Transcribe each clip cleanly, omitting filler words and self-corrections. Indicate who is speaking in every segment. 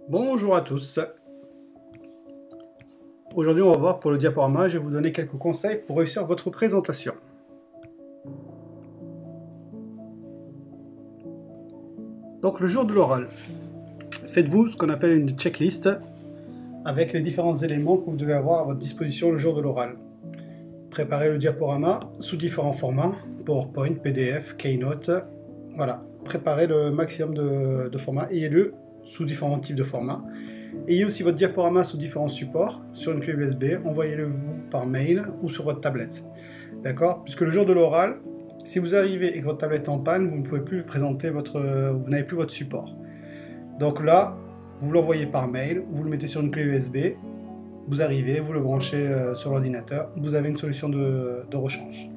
Speaker 1: Bonjour à tous. Aujourd'hui, on va voir pour le diaporama, je vais vous donner quelques conseils pour réussir votre présentation. Donc, le jour de l'oral, faites-vous ce qu'on appelle une checklist avec les différents éléments que vous devez avoir à votre disposition le jour de l'oral. Préparez le diaporama sous différents formats, PowerPoint, PDF, Keynote, voilà. Préparez le maximum de formats, ayez-le sous différents types de formats. Ayez aussi votre diaporama sous différents supports, sur une clé USB, envoyez-le vous par mail ou sur votre tablette. D'accord? Puisque le jour de l'oral, si vous arrivez et que votre tablette est en panne, vous ne pouvez plus présenter vous n'avez plus votre support. Donc là, vous l'envoyez par mail, vous le mettez sur une clé USB, vous arrivez, vous le branchez sur l'ordinateur, vous avez une solution de rechange.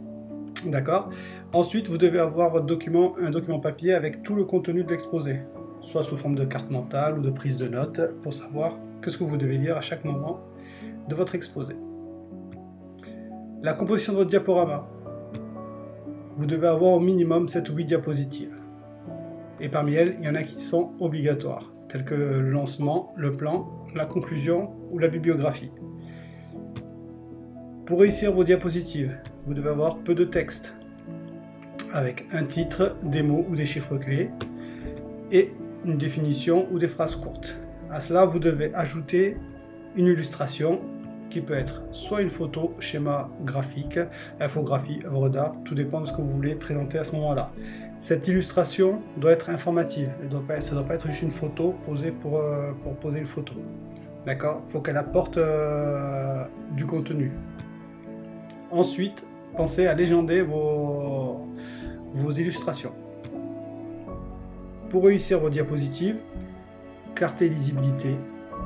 Speaker 1: D'accord? Ensuite, vous devez avoir votre document, un document papier avec tout le contenu de l'exposé, soit sous forme de carte mentale ou de prise de notes, pour savoir ce que vous devez dire à chaque moment de votre exposé. La composition de votre diaporama. Vous devez avoir au minimum 7 ou 8 diapositives. Et parmi elles, il y en a qui sont obligatoires, telles que le lancement, le plan, la conclusion ou la bibliographie. Pour réussir vos diapositives, vous devez avoir peu de texte, avec un titre, des mots ou des chiffres clés, et une définition ou des phrases courtes. À cela, vous devez ajouter une illustration qui peut être soit une photo, schéma graphique, infographie, œuvre d'art, tout dépend de ce que vous voulez présenter à ce moment-là. Cette illustration doit être informative, ça ne doit pas être juste une photo posée pour poser une photo. D'accord? Il faut qu'elle apporte du contenu. Ensuite, pensez à légender vos illustrations. Pour réussir vos diapositives, clarté et lisibilité,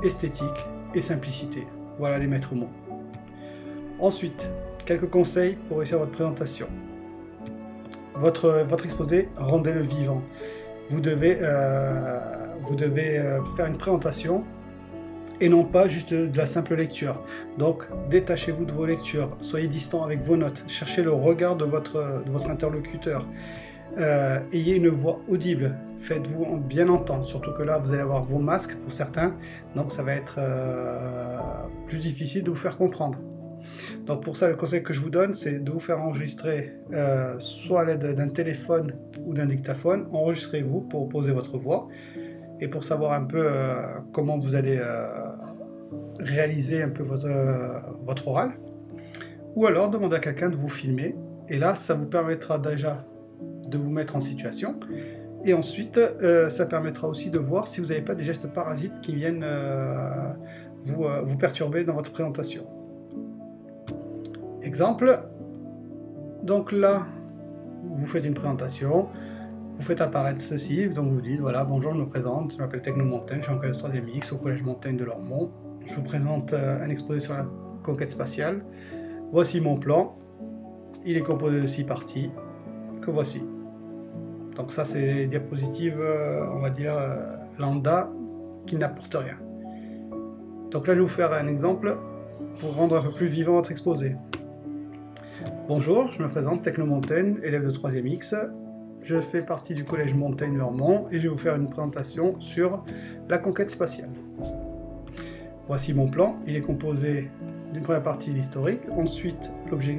Speaker 1: esthétique et simplicité. Voilà les maîtres mots. Ensuite, quelques conseils pour réussir votre présentation. Votre exposé, rendez-le vivant. Vous devez faire une présentation et non pas juste de la simple lecture. Donc, détachez-vous de vos lectures, soyez distant avec vos notes, cherchez le regard de votre interlocuteur. Ayez une voix audible, faites-vous bien entendre, surtout que là vous allez avoir vos masques pour certains, donc ça va être plus difficile de vous faire comprendre. Donc pour ça, le conseil que je vous donne, c'est de vous faire enregistrer soit à l'aide d'un téléphone ou d'un dictaphone. Enregistrez-vous pour poser votre voix et pour savoir un peu comment vous allez réaliser un peu votre oral, ou alors demandez à quelqu'un de vous filmer, et là ça vous permettra déjà de vous mettre en situation, et ensuite ça permettra aussi de voir si vous n'avez pas des gestes parasites qui viennent vous perturber dans votre présentation. Exemple, donc là vous faites une présentation, vous faites apparaître ceci, donc vous dites voilà, bonjour, je me présente, je m'appelle Techno Montaigne, je suis en classe 3e X au collège Montaigne de Lormont, je vous présente un exposé sur la conquête spatiale, voici mon plan, il est composé de 6 parties, que voici. Donc ça, c'est des diapositives, on va dire, lambda, qui n'apportent rien. Donc là, je vais vous faire un exemple pour rendre un peu plus vivant votre exposé. Bonjour, je me présente, Techno Montaigne, élève de 3e X. Je fais partie du collège Montaigne-Lormont et je vais vous faire une présentation sur la conquête spatiale. Voici mon plan, il est composé d'une première partie l'historique, ensuite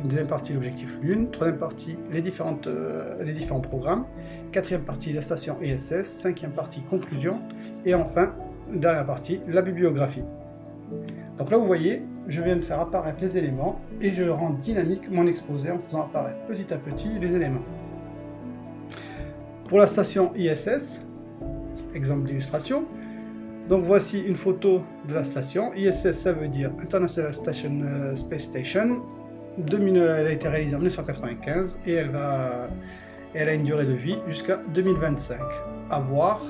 Speaker 1: deuxième partie l'objectif Lune, troisième partie les différents programmes, quatrième partie la station ISS, cinquième partie conclusion, et enfin, dernière partie, la bibliographie. Donc là vous voyez, je viens de faire apparaître les éléments et je rends dynamique mon exposé en faisant apparaître petit à petit les éléments. Pour la station ISS, exemple d'illustration, donc voici une photo de la station. ISS, ça veut dire International Space Station. Elle a été réalisée en 1995 et elle a une durée de vie jusqu'à 2025. À voir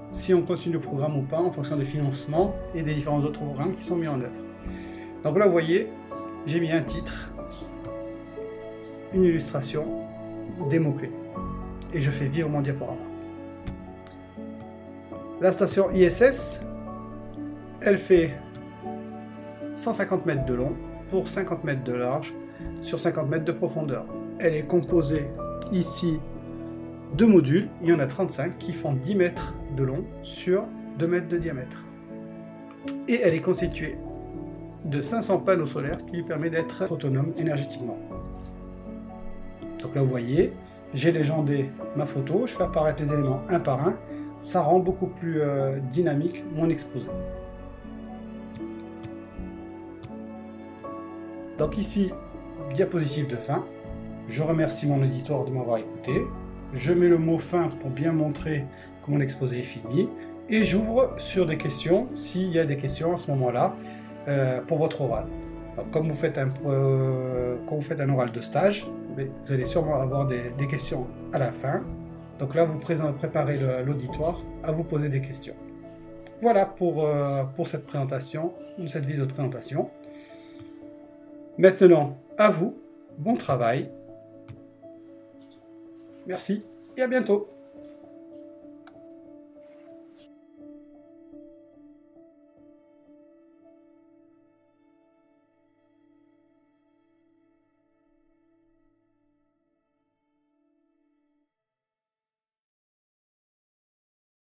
Speaker 1: si on continue le programme ou pas en fonction des financements et des différents autres programmes qui sont mis en œuvre. Donc là, vous voyez, j'ai mis un titre, une illustration, des mots-clés. Et je fais vivre mon diaporama. La station ISS, elle fait 150 mètres de long pour 50 mètres de large sur 50 mètres de profondeur. Elle est composée ici de modules, il y en a 35 qui font 10 mètres de long sur 2 mètres de diamètre. Et elle est constituée de 500 panneaux solaires qui lui permet d'être autonome énergétiquement. Donc là vous voyez, j'ai légendé ma photo, je fais apparaître les éléments un par un, ça rend beaucoup plus dynamique mon exposé. Donc ici, diapositive de fin, je remercie mon auditoire de m'avoir écouté, je mets le mot fin pour bien montrer que mon exposé est fini, et j'ouvre sur des questions, s'il y a des questions à ce moment-là, pour votre oral. Donc, comme vous faites un oral de stage, vous allez sûrement avoir des questions à la fin. Donc là, vous préparez l'auditoire à vous poser des questions. Voilà pour cette présentation, ou cette vidéo de présentation. Maintenant, à vous, bon travail. Merci et à bientôt.